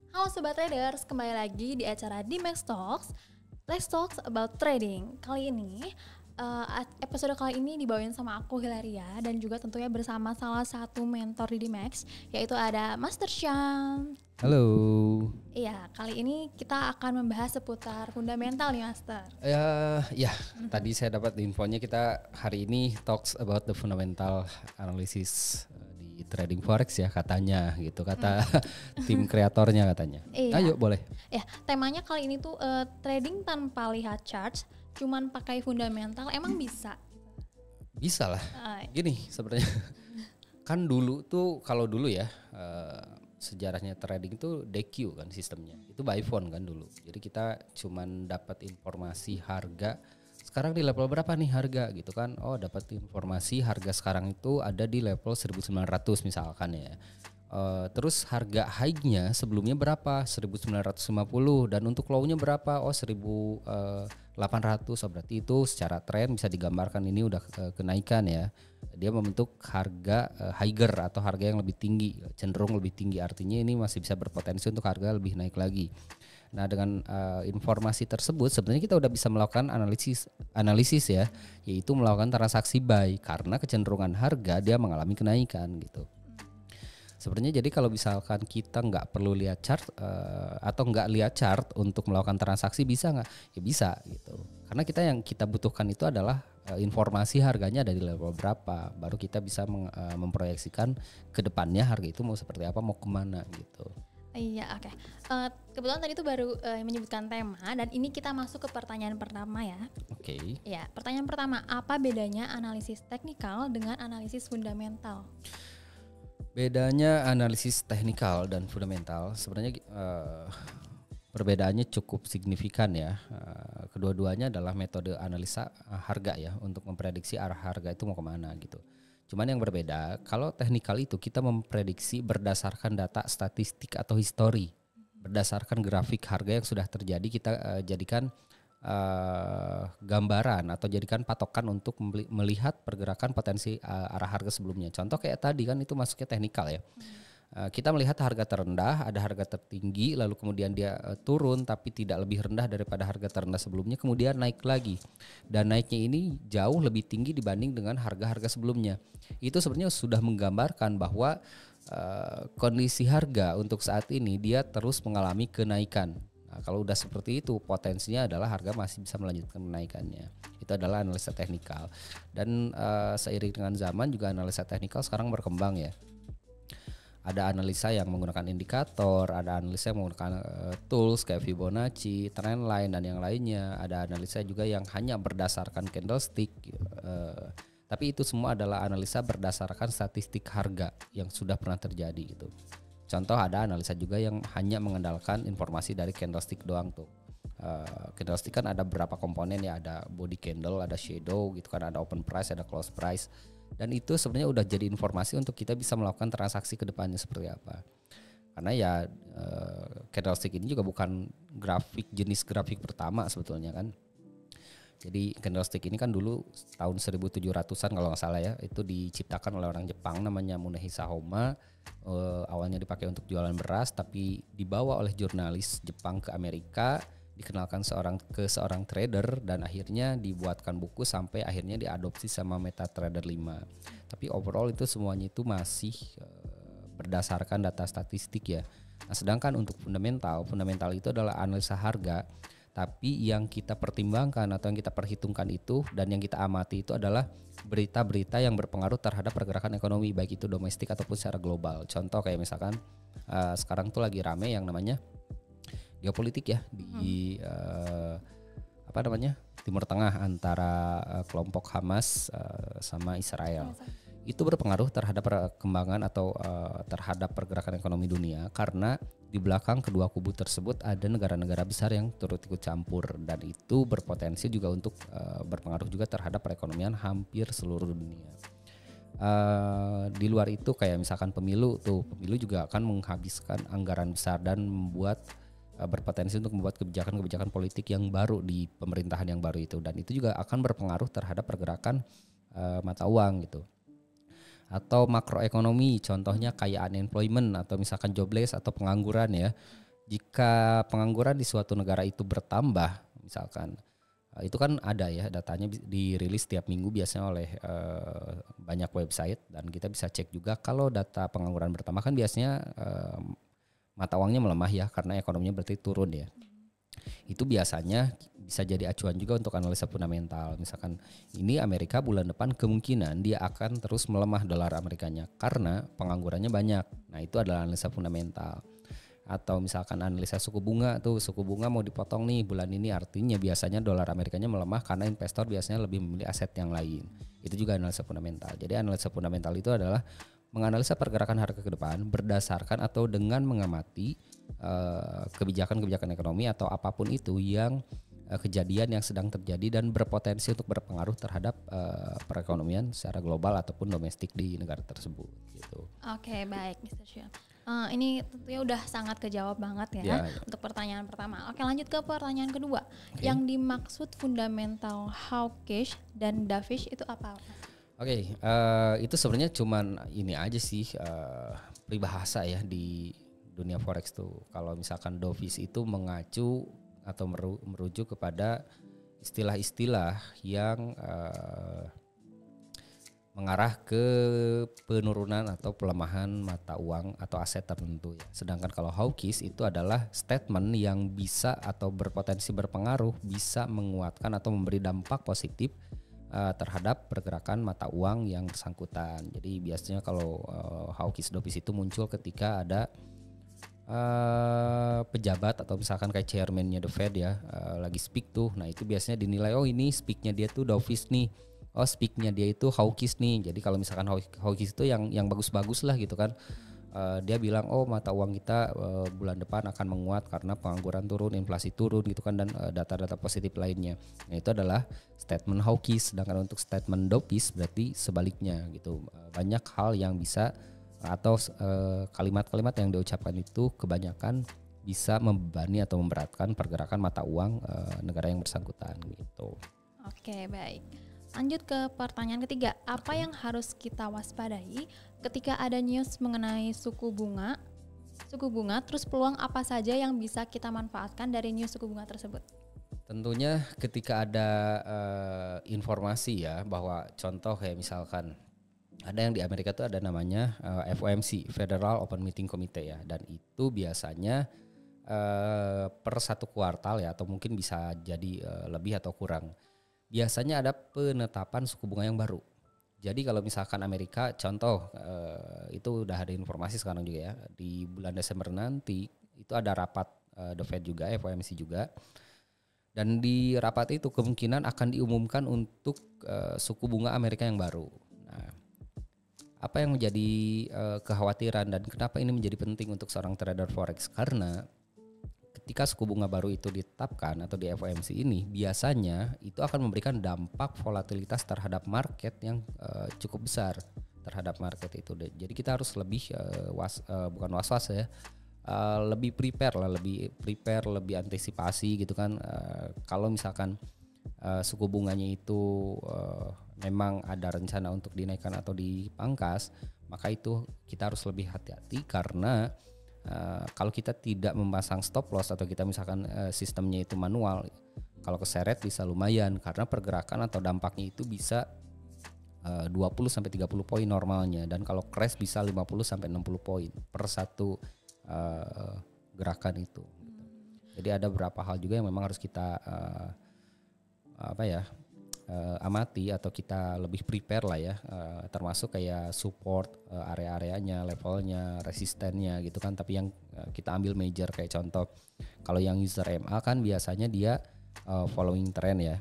Halo Sobat Traders, kembali lagi di acara Dimex Talks. Let's talk about trading. Kali ini, episode kali ini dibawain sama aku Hilaria dan juga tentunya bersama salah satu mentor di Dimex, yaitu ada Master Syam. Halo. Iya, kali ini kita akan membahas seputar fundamental nih Master. Tadi saya dapat infonya kita hari ini talks about the fundamental analysis di trading forex ya katanya gitu kata tim kreatornya katanya. Iya. Ayo boleh. Ya, temanya kali ini tuh trading tanpa lihat charts, cuman pakai fundamental, emang bisa? Bisa lah. Gini sebenarnya kan dulu tuh kalau dulu ya sejarahnya trading itu DQ kan sistemnya. Itu by phone kan dulu. Jadi kita cuman dapat informasi harga sekarang di level berapa nih harga gitu kan. Oh, dapat informasi harga sekarang itu ada di level 1900 misalkan ya. Terus harga high-nya sebelumnya berapa? 1950 dan untuk low-nya berapa? Oh 1800. Oh berarti itu secara tren bisa digambarkan ini udah kenaikan ya. Dia membentuk harga higher atau harga yang lebih tinggi, cenderung lebih tinggi, artinya ini masih bisa berpotensi untuk harga lebih naik lagi. Nah dengan informasi tersebut sebenarnya kita udah bisa melakukan analisis ya, yaitu melakukan transaksi buy karena kecenderungan harga dia mengalami kenaikan gitu. Sebenarnya jadi kalau misalkan kita nggak perlu lihat chart atau nggak lihat chart untuk melakukan transaksi bisa nggak? Ya bisa gitu. Karena yang kita butuhkan itu adalah informasi harganya ada di level berapa, baru kita bisa memproyeksikan ke depannya harga itu mau seperti apa, mau kemana gitu. Iya, oke. Kebetulan tadi itu baru menyebutkan tema dan ini kita masuk ke pertanyaan pertama ya. Oke. Ya, pertanyaan pertama, apa bedanya analisis teknikal dengan analisis fundamental? Bedanya analisis teknikal dan fundamental sebenarnya perbedaannya cukup signifikan ya. Kedua-duanya adalah metode analisa harga ya untuk memprediksi arah harga itu mau kemana gitu. Cuman yang berbeda, kalau teknikal itu kita memprediksi berdasarkan data statistik atau histori, berdasarkan grafik harga yang sudah terjadi kita jadikan gambaran atau jadikan patokan untuk melihat pergerakan potensi arah harga sebelumnya. Contoh kayak tadi kan itu masuknya teknikal ya. Kita melihat harga terendah, ada harga tertinggi, lalu kemudian dia turun tapi tidak lebih rendah daripada harga terendah sebelumnya, kemudian naik lagi. Dan naiknya ini jauh lebih tinggi dibanding dengan harga-harga sebelumnya. Itu sebenarnya sudah menggambarkan bahwa kondisi harga untuk saat ini dia terus mengalami kenaikan. Nah, kalau udah seperti itu potensinya adalah harga masih bisa melanjutkan kenaikannya. Itu adalah analisa teknikal. Dan seiring dengan zaman juga analisa teknikal sekarang berkembang ya. Ada analisa yang menggunakan indikator, ada analisa yang menggunakan tools kayak Fibonacci, trendline dan yang lainnya. Ada analisa juga yang hanya berdasarkan candlestick. Tapi itu semua adalah analisa berdasarkan statistik harga yang sudah pernah terjadi gitu. Contoh ada analisa juga yang hanya mengandalkan informasi dari candlestick doang tuh. Candlestick kan ada beberapa komponen ya, ada body candle, ada shadow gitu kan, ada open price, ada close price. Dan itu sebenarnya udah jadi informasi untuk kita bisa melakukan transaksi ke depannya seperti apa. Karena ya candlestick ini juga bukan jenis grafik pertama sebetulnya kan. Jadi candlestick ini kan dulu tahun 1700-an kalau nggak salah ya, itu diciptakan oleh orang Jepang namanya Munehisa Homma. Awalnya dipakai untuk jualan beras, tapi dibawa oleh jurnalis Jepang ke Amerika, dikenalkan ke seorang trader dan akhirnya dibuatkan buku sampai akhirnya diadopsi sama MetaTrader 5. Tapi overall itu semuanya itu masih berdasarkan data statistik ya. Nah, sedangkan untuk fundamental itu adalah analisa harga, tapi yang kita pertimbangkan atau yang kita perhitungkan itu dan yang kita amati itu adalah berita-berita yang berpengaruh terhadap pergerakan ekonomi baik itu domestik ataupun secara global. Contoh kayak misalkan sekarang tuh lagi rame yang namanya geopolitik ya di Timur Tengah antara kelompok Hamas sama Israel. Itu berpengaruh terhadap perkembangan atau terhadap pergerakan ekonomi dunia karena di belakang kedua kubu tersebut ada negara-negara besar yang turut ikut campur dan itu berpotensi juga untuk berpengaruh juga terhadap perekonomian hampir seluruh dunia. Di luar itu kayak misalkan pemilu juga akan menghabiskan anggaran besar dan berpotensi untuk membuat kebijakan-kebijakan politik yang baru di pemerintahan yang baru itu, dan itu juga akan berpengaruh terhadap pergerakan mata uang gitu. Atau makroekonomi, contohnya kayak unemployment atau misalkan jobless atau pengangguran ya. Jika pengangguran di suatu negara itu bertambah, misalkan itu kan ada ya datanya dirilis setiap minggu biasanya oleh banyak website, dan kita bisa cek juga kalau data pengangguran bertambah kan biasanya mata uangnya melemah ya karena ekonominya berarti turun ya. Itu biasanya bisa jadi acuan juga untuk analisa fundamental. Misalkan ini Amerika bulan depan kemungkinan dia akan terus melemah dolar Amerikanya karena penganggurannya banyak. Nah itu adalah analisa fundamental. Atau misalkan analisa suku bunga mau dipotong nih bulan ini, artinya biasanya dolar Amerikanya melemah karena investor biasanya lebih memilih aset yang lain. Itu juga analisa fundamental. Jadi analisa fundamental itu adalah menganalisa pergerakan harga ke depan berdasarkan atau dengan mengamati kebijakan-kebijakan ekonomi atau apapun itu yang kejadian yang sedang terjadi dan berpotensi untuk berpengaruh terhadap perekonomian secara global ataupun domestik di negara tersebut gitu. Oke, baik Mr. Syam. Ini tentunya udah sangat kejawab banget ya untuk pertanyaan pertama. Oke, lanjut ke pertanyaan kedua. Yang dimaksud fundamental hawkish dan dovish itu apa? Oke, itu sebenarnya cuman ini aja sih peribahasa ya di dunia forex tuh. Kalau misalkan dovish itu mengacu atau merujuk kepada istilah-istilah yang mengarah ke penurunan atau pelemahan mata uang atau aset tertentu ya. Sedangkan kalau hawkish itu adalah statement yang bisa atau berpotensi berpengaruh, bisa menguatkan atau memberi dampak positif terhadap pergerakan mata uang yang bersangkutan. Jadi biasanya kalau hawkish dovish itu muncul ketika ada pejabat atau misalkan kayak chairman-nya The Fed ya lagi speak tuh. Nah itu biasanya dinilai ini speak-nya dia tuh dovish nih. Speak-nya dia itu hawkish nih. Jadi kalau misalkan hawkish itu yang bagus-bagus lah gitu kan. Dia bilang mata uang kita bulan depan akan menguat karena pengangguran turun, inflasi turun gitu kan, dan data-data positif lainnya. Nah itu adalah statement hawkish. Sedangkan untuk statement dovish berarti sebaliknya gitu. Banyak hal yang bisa atau kalimat-kalimat yang diucapkan itu kebanyakan bisa membebani atau memberatkan pergerakan mata uang negara yang bersangkutan gitu. Oke, baik. Lanjut ke pertanyaan ketiga. Apa yang harus kita waspadai ketika ada news mengenai suku bunga, terus peluang apa saja yang bisa kita manfaatkan dari news suku bunga tersebut? Tentunya ketika ada informasi ya, bahwa contoh kayak misalkan ada yang di Amerika tuh ada namanya FOMC, Federal Open Meeting Committee ya, dan itu biasanya per satu kuartal ya, atau mungkin bisa jadi lebih atau kurang. Biasanya ada penetapan suku bunga yang baru. Jadi kalau misalkan Amerika contoh itu udah ada informasi sekarang juga ya, di bulan Desember nanti itu ada rapat The Fed juga, FOMC juga. Dan di rapat itu kemungkinan akan diumumkan untuk suku bunga Amerika yang baru. Nah, apa yang menjadi kekhawatiran dan kenapa ini menjadi penting untuk seorang trader forex? Karena ketika suku bunga baru itu ditetapkan atau di FOMC ini, biasanya itu akan memberikan dampak volatilitas terhadap market yang cukup besar terhadap market itu. Jadi kita harus lebih bukan was-was ya, lebih prepare, lebih antisipasi gitu kan. Kalau misalkan suku bunganya itu memang ada rencana untuk dinaikkan atau dipangkas, maka itu kita harus lebih hati-hati karena kalau kita tidak memasang stop loss atau kita misalkan sistemnya itu manual, kalau keseret bisa lumayan karena pergerakan atau dampaknya itu bisa 20-30 poin normalnya, dan kalau crash bisa 50-60 poin per satu gerakan itu. Jadi ada beberapa hal juga yang memang harus kita amati atau kita lebih prepare lah ya, termasuk kayak support area-areanya, levelnya, resistennya gitu kan. Tapi yang kita ambil major kayak contoh, kalau yang user MA kan biasanya dia following trend ya.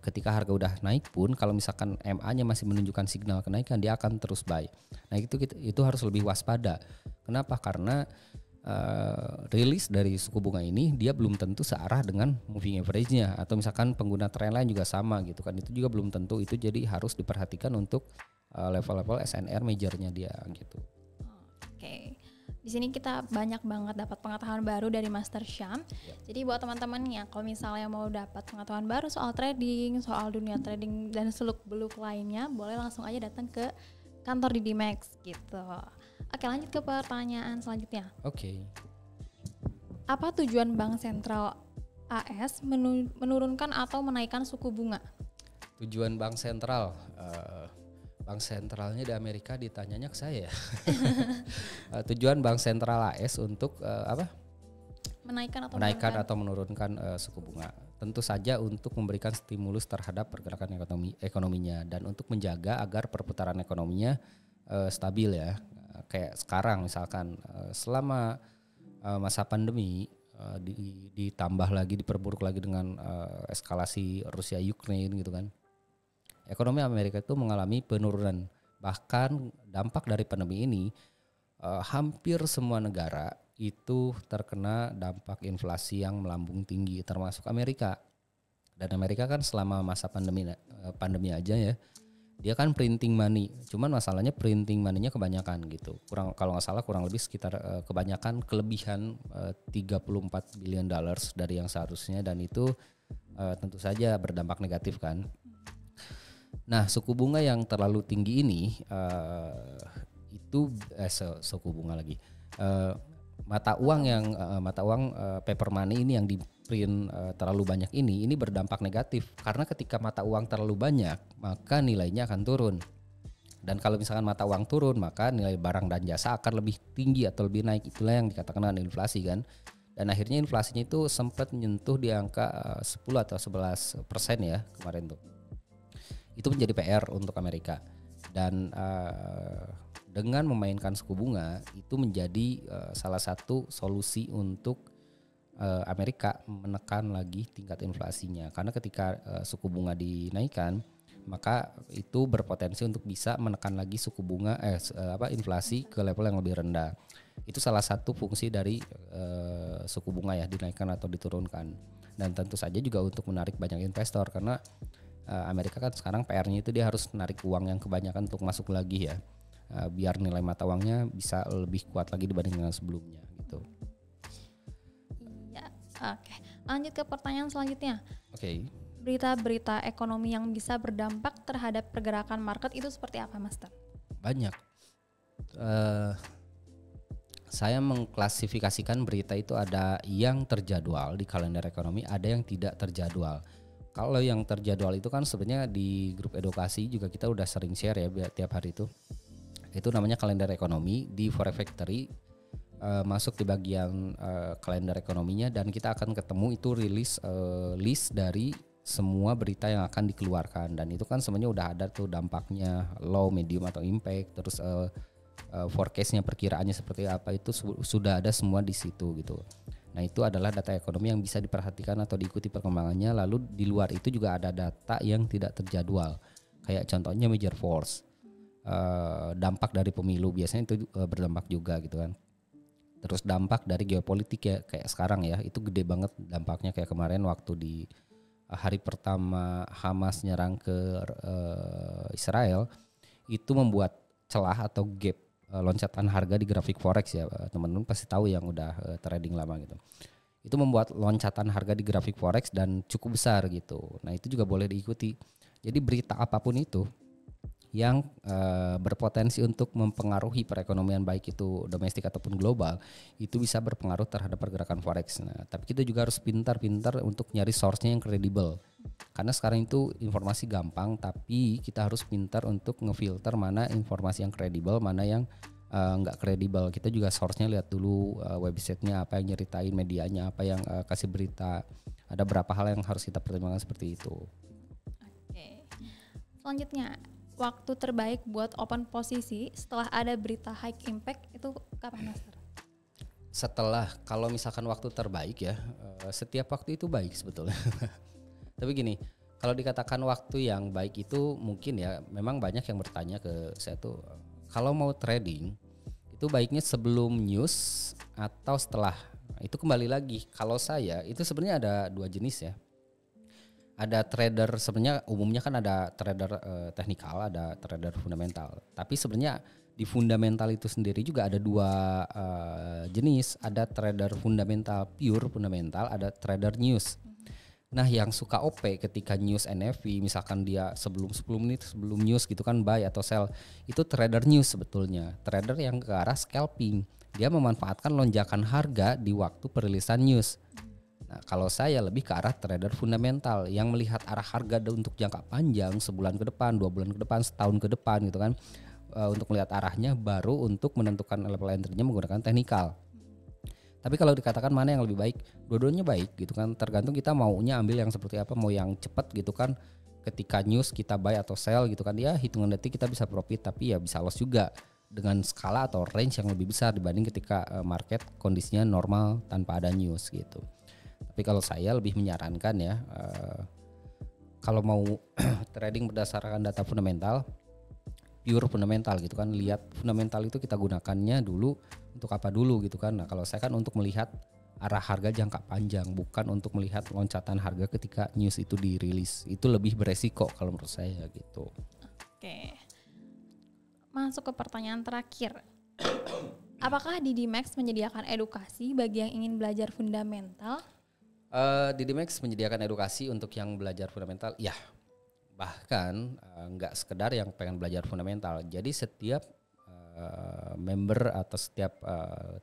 Ketika harga udah naik pun kalau misalkan MA-nya masih menunjukkan signal kenaikan, dia akan terus buy. Nah itu harus lebih waspada. Kenapa? Karena rilis dari suku bunga ini dia belum tentu searah dengan moving average-nya, atau misalkan pengguna trend lain juga sama gitu kan, itu juga belum tentu. Itu jadi harus diperhatikan untuk level-level SNR majornya dia gitu. Oke. Di sini kita banyak banget dapat pengetahuan baru dari Master Syam. Jadi buat teman-teman ya, kalau misalnya mau dapat pengetahuan baru soal trading, soal dunia trading dan seluk-beluk lainnya, boleh langsung aja datang ke kantor di Dimex gitu. Oke, lanjut ke pertanyaan selanjutnya. Oke. Apa tujuan Bank Sentral AS menurunkan atau menaikkan suku bunga? Tujuan bank sentral, bank sentralnya di Amerika ditanyanya ke saya. Tujuan bank sentral AS untuk apa? Menaikkan atau menurunkan suku bunga. Tentu saja untuk memberikan stimulus terhadap pergerakan ekonominya dan untuk menjaga agar perputaran ekonominya stabil ya. Kayak sekarang misalkan selama masa pandemi ditambah lagi, diperburuk lagi dengan eskalasi Rusia Ukraine gitu kan. Ekonomi Amerika itu mengalami penurunan. Bahkan dampak dari pandemi ini hampir semua negara itu terkena dampak inflasi yang melambung tinggi, termasuk Amerika. Dan Amerika kan selama masa pandemi aja ya, dia kan printing money. Cuman masalahnya printing money-nya kebanyakan gitu. Kalau nggak salah kurang lebih sekitar kebanyakan kelebihan 34 billion dollars dari yang seharusnya, dan itu tentu saja berdampak negatif kan. Nah, suku bunga yang terlalu tinggi ini suku bunga lagi. Mata uang paper money ini yang di print terlalu banyak ini berdampak negatif, karena ketika mata uang terlalu banyak maka nilainya akan turun. Dan kalau misalkan mata uang turun maka nilai barang dan jasa akan lebih tinggi atau lebih naik. Itulah yang dikatakan dengan inflasi kan. Dan akhirnya inflasinya itu sempat menyentuh di angka 10 atau 11% ya kemarin tuh. Itu menjadi PR untuk Amerika, dan dengan memainkan suku bunga itu menjadi salah satu solusi untuk Amerika menekan lagi tingkat inflasinya, karena ketika suku bunga dinaikkan maka itu berpotensi untuk bisa menekan lagi suku bunga inflasi ke level yang lebih rendah. Itu salah satu fungsi dari suku bunga ya, dinaikkan atau diturunkan. Dan tentu saja juga untuk menarik banyak investor, karena Amerika kan sekarang PR-nya itu dia harus menarik uang yang kebanyakan untuk masuk lagi ya, biar nilai mata uangnya bisa lebih kuat lagi dibanding dengan sebelumnya gitu. Iya, oke. Lanjut ke pertanyaan selanjutnya. Oke. Berita-berita ekonomi yang bisa berdampak terhadap pergerakan market itu seperti apa, Master? Banyak. Saya mengklasifikasikan berita itu ada yang terjadwal di kalender ekonomi, ada yang tidak terjadwal. Kalau yang terjadwal itu kan sebenarnya di grup edukasi juga kita udah sering share ya tiap hari itu. Itu namanya kalender ekonomi di Forex Factory, masuk di bagian kalender ekonominya, dan kita akan ketemu itu rilis list dari semua berita yang akan dikeluarkan, dan itu kan sebenarnya udah ada tuh dampaknya, low, medium atau impact, terus forecastnya, perkiraannya seperti apa, itu sudah ada semua di situ gitu. Nah, itu adalah data ekonomi yang bisa diperhatikan atau diikuti perkembangannya. Lalu di luar itu juga ada data yang tidak terjadwal, kayak contohnya major force, dampak dari pemilu biasanya itu berdampak juga gitu kan. Terus dampak dari geopolitik ya, kayak sekarang ya, itu gede banget dampaknya. Kayak kemarin waktu di hari pertama Hamas nyerang ke Israel, itu membuat celah atau gap loncatan harga di grafik forex ya, teman-teman pasti tahu yang udah trading lama gitu. Itu membuat loncatan harga di grafik forex dan cukup besar gitu. Nah, itu juga boleh diikuti. Jadi berita apapun itu yang berpotensi untuk mempengaruhi perekonomian, baik itu domestik ataupun global, itu bisa berpengaruh terhadap pergerakan forex. Nah, tapi kita juga harus pintar-pintar untuk nyari source-nya yang kredibel. Karena sekarang itu informasi gampang, tapi kita harus pintar untuk ngefilter mana informasi yang kredibel, mana yang nggak kredibel. Kita juga source-nya lihat dulu, website-nya apa yang nyeritain, medianya apa yang kasih berita. Ada berapa hal yang harus kita pertimbangkan seperti itu. Oke. Selanjutnya, waktu terbaik buat open posisi setelah ada berita high impact itu kapan, Master? Setelah, kalau misalkan waktu terbaik ya, setiap waktu itu baik sebetulnya. Tapi gini, kalau dikatakan waktu yang baik itu mungkin ya, memang banyak yang bertanya ke saya tuh, kalau mau trading itu baiknya sebelum news atau setelah. Itu kembali lagi, kalau saya itu sebenarnya ada dua jenis ya. Ada trader, sebenarnya umumnya kan ada trader teknikal, ada trader fundamental. Tapi sebenarnya di fundamental itu sendiri juga ada dua jenis. Ada trader fundamental, pure fundamental, ada trader news. Nah, yang suka OP ketika news NFP, misalkan dia sebelum 10 menit sebelum news gitu kan buy atau sell, itu trader news sebetulnya. Trader yang ke arah scalping. dia memanfaatkan lonjakan harga di waktu perilisan news. Nah, kalau saya lebih ke arah trader fundamental yang melihat arah harga untuk jangka panjang, sebulan ke depan, 2 bulan ke depan, setahun ke depan gitu kan. Untuk melihat arahnya, baru untuk menentukan level entry-nya menggunakan teknikal. Tapi kalau dikatakan mana yang lebih baik, dua-duanya baik gitu kan. Tergantung kita maunya ambil yang seperti apa, mau yang cepat gitu kan. Ketika news kita buy atau sell gitu kan, ya hitungan detik kita bisa profit, tapi ya bisa loss juga dengan skala atau range yang lebih besar dibanding ketika market kondisinya normal tanpa ada news gitu. Tapi kalau saya lebih menyarankan ya, kalau mau trading berdasarkan data fundamental, pure fundamental gitu kan, lihat fundamental itu kita gunakannya dulu untuk apa dulu gitu kan. Nah kalau saya kan untuk melihat arah harga jangka panjang, bukan untuk melihat loncatan harga ketika news itu dirilis. Itu lebih beresiko kalau menurut saya gitu. Oke, masuk ke pertanyaan terakhir. Apakah DD Max menyediakan edukasi bagi yang ingin belajar fundamental? DD Max menyediakan edukasi untuk yang belajar fundamental, ya. Bahkan nggak sekedar yang pengen belajar fundamental. Jadi setiap member atau setiap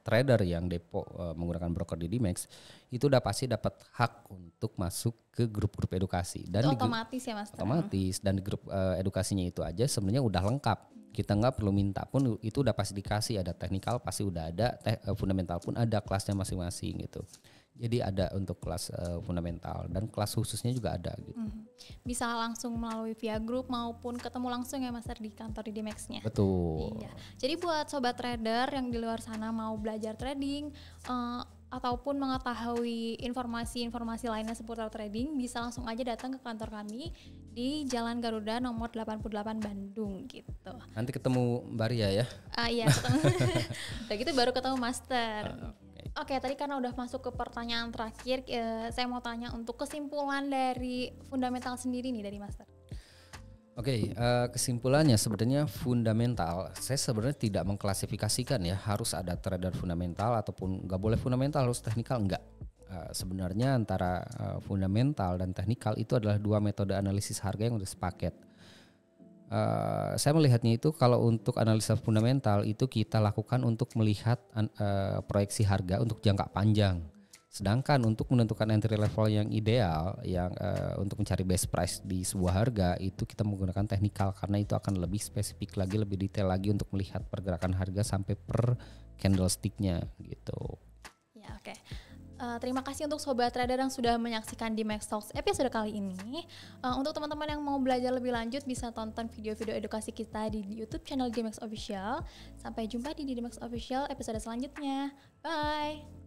trader yang depo menggunakan broker DD Max itu udah pasti dapat hak untuk masuk ke grup-grup edukasi. Dan itu otomatis ya Mas? Otomatis, dan di grup edukasinya itu aja sebenarnya udah lengkap. Kita nggak perlu minta pun itu udah pasti dikasih. Ada teknikal pasti udah ada, fundamental pun ada kelasnya masing-masing gitu. Jadi ada untuk kelas fundamental dan kelas khususnya juga ada gitu. Bisa langsung melalui via grup maupun ketemu langsung ya Mas di kantor DD Max-nya. Betul. Iya. Jadi buat sobat trader yang di luar sana mau belajar trading ataupun mengetahui informasi-informasi lainnya seputar trading, bisa langsung aja datang ke kantor kami di Jalan Garuda nomor 88 Bandung gitu. Nanti ketemu Mbak Ria ya. Iya, ketemu. Udah gitu baru ketemu Master. Oke, tadi karena udah masuk ke pertanyaan terakhir, saya mau tanya untuk kesimpulan dari fundamental sendiri nih dari Master. Oke, kesimpulannya sebenarnya fundamental, saya sebenarnya tidak mengklasifikasikan ya harus ada trader fundamental ataupun nggak boleh fundamental, harus teknikal, enggak. Sebenarnya antara fundamental dan teknikal itu adalah dua metode analisis harga yang udah sepaket. Saya melihatnya itu kalau untuk analisa fundamental itu kita lakukan untuk melihat proyeksi harga untuk jangka panjang. Sedangkan untuk menentukan entry level yang ideal, yang untuk mencari best price di sebuah harga itu kita menggunakan teknikal karena itu akan lebih spesifik lagi, lebih detail lagi untuk melihat pergerakan harga sampai per candlestick-nya gitu. Ya, oke. Terima kasih untuk sobat trader yang sudah menyaksikan DD-Max Talks episode kali ini. Untuk teman-teman yang mau belajar lebih lanjut bisa tonton video-video edukasi kita di YouTube channel DD-Max Official. Sampai jumpa di DD-Max Official episode selanjutnya. Bye.